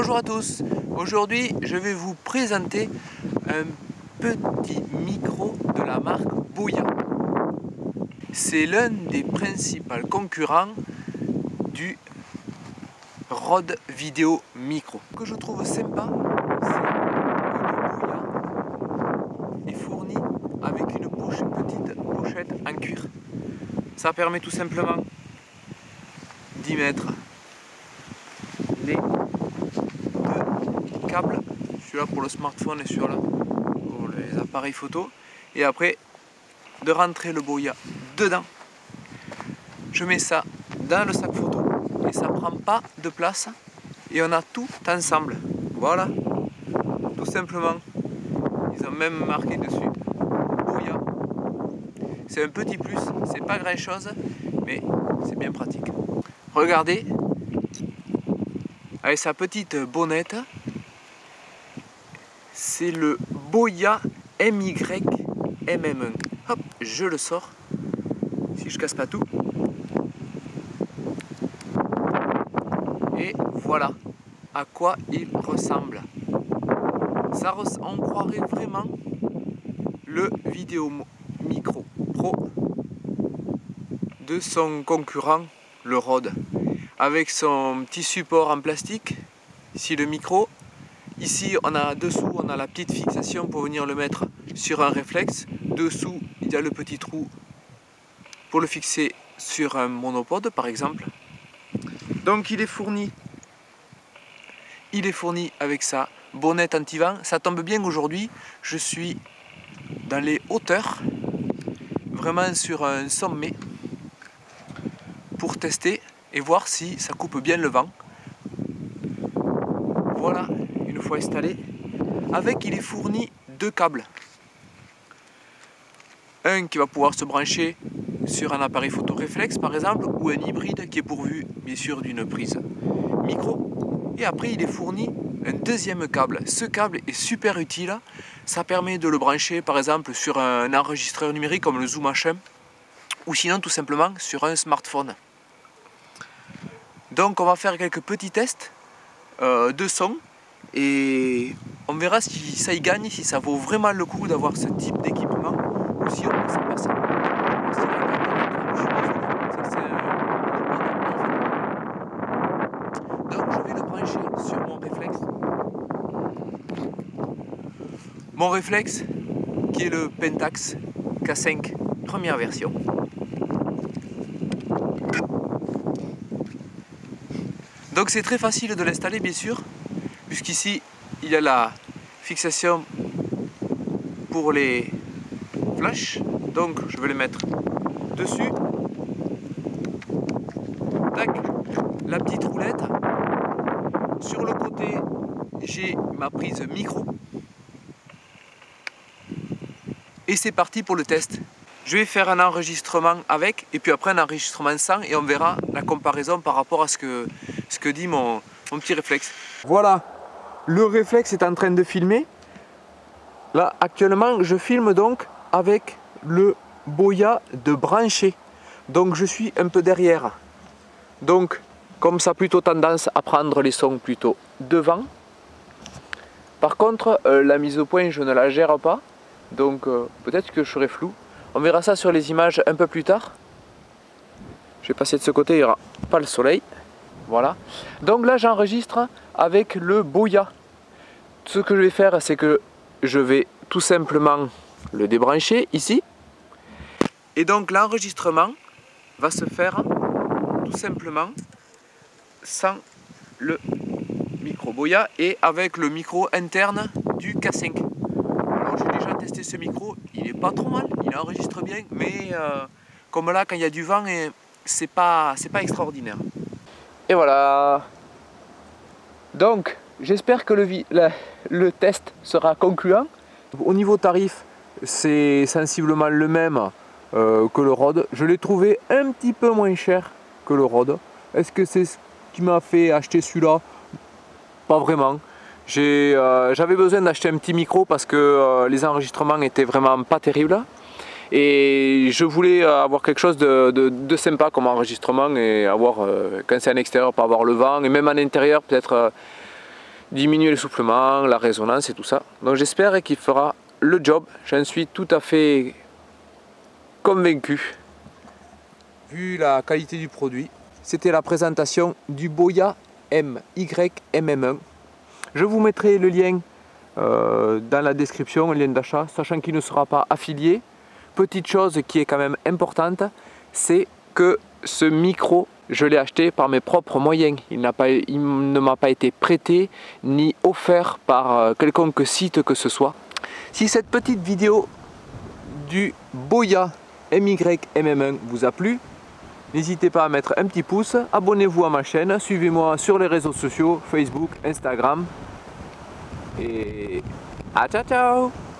Bonjour à tous, aujourd'hui je vais vous présenter un petit micro de la marque Boya. C'est l'un des principaux concurrents du Rode Vidéo Micro. Ce que je trouve sympa, c'est que le Boya est fourni avec une petite pochette en cuir. Ça permet tout simplement d'y mettre les deux câbles, celui-là pour le smartphone et celui-là pour les appareils photo, et après de rentrer le Boya dedans. Je mets ça dans le sac photo et ça prend pas de place et on a tout ensemble. Voilà, tout simplement. Ils ont même marqué dessus Boya. C'est un petit plus, c'est pas grand chose, mais c'est bien pratique. Regardez, avec sa petite bonnette, c'est le Boya MY-MM1. Hop, je le sors, si je casse pas tout. Et voilà à quoi il ressemble. On croirait vraiment le Vidéo Micro Pro de son concurrent, le Rode, avec son petit support en plastique. Ici le micro, ici on a la petite fixation pour venir le mettre sur un réflexe. Dessous il y a le petit trou pour le fixer sur un monopode par exemple. Donc il est fourni avec sa bonnette anti-vent. Ça tombe bien, aujourd'hui je suis dans les hauteurs, vraiment sur un sommet, pour tester et voir si ça coupe bien le vent. Voilà, une fois installé, il est fourni deux câbles. Un qui va pouvoir se brancher sur un appareil photo réflexe par exemple, ou un hybride qui est pourvu bien sûr d'une prise micro. Et après il est fourni un deuxième câble. Ce câble est super utile, ça permet de le brancher par exemple sur un enregistreur numérique comme le Zoom H1, ou sinon tout simplement sur un smartphone. Donc on va faire quelques petits tests de son et on verra si ça y gagne, si ça vaut vraiment le coup d'avoir ce type d'équipement ou si on peut s'en passer. Donc je vais le brancher sur mon réflexe. Mon réflexe qui est le Pentax K5 première version. Donc c'est très facile de l'installer bien sûr, puisqu'ici il y a la fixation pour les flashs. Donc je vais les mettre dessus. Tac, la petite roulette. Sur le côté j'ai ma prise micro. Et c'est parti pour le test. Je vais faire un enregistrement avec et puis après un enregistrement sans et on verra la comparaison par rapport à ce que dit mon petit réflexe. Voilà, le réflexe est en train de filmer. Là actuellement je filme donc avec le Boya de branché. Donc je suis un peu derrière. Donc comme ça plutôt tendance à prendre les sons plutôt devant. Par contre la mise au point je ne la gère pas. Donc peut-être que je serai flou. On verra ça sur les images un peu plus tard. Je vais passer de ce côté, il n'y aura pas le soleil. Voilà. Donc là j'enregistre avec le Boya. Ce que je vais faire, c'est que je vais tout simplement le débrancher ici. Et donc l'enregistrement va se faire tout simplement sans le micro Boya et avec le micro interne du K5. Alors j'ai déjà testé ce micro, il est pas trop mal, il enregistre bien, mais comme là quand il y a du vent, c'est pas extraordinaire. Et voilà. Donc j'espère que le test sera concluant. Au niveau tarif, c'est sensiblement le même que le Rode. Je l'ai trouvé un petit peu moins cher que le Rode. Est-ce que c'est ce qui m'a fait acheter celui-là? Pas vraiment. J'avais besoin d'acheter un petit micro parce que les enregistrements étaient vraiment pas terribles. Et je voulais avoir quelque chose de sympa comme enregistrement et avoir, quand c'est en extérieur, pas avoir le vent. Et même en intérieur, peut-être diminuer l'essoufflement, la résonance et tout ça. Donc j'espère qu'il fera le job, j'en suis tout à fait convaincu. Vu la qualité du produit, c'était la présentation du Boya MYMM1. Je vous mettrai le lien dans la description, le lien d'achat, sachant qu'il ne sera pas affilié. Petite chose qui est quand même importante, c'est que ce micro, je l'ai acheté par mes propres moyens. Il ne m'a pas été prêté ni offert par quelconque site que ce soit. Si cette petite vidéo du Boya MYMM1 vous a plu, n'hésitez pas à mettre un petit pouce, abonnez-vous à ma chaîne, suivez-moi sur les réseaux sociaux, Facebook, Instagram. Et à ciao ciao!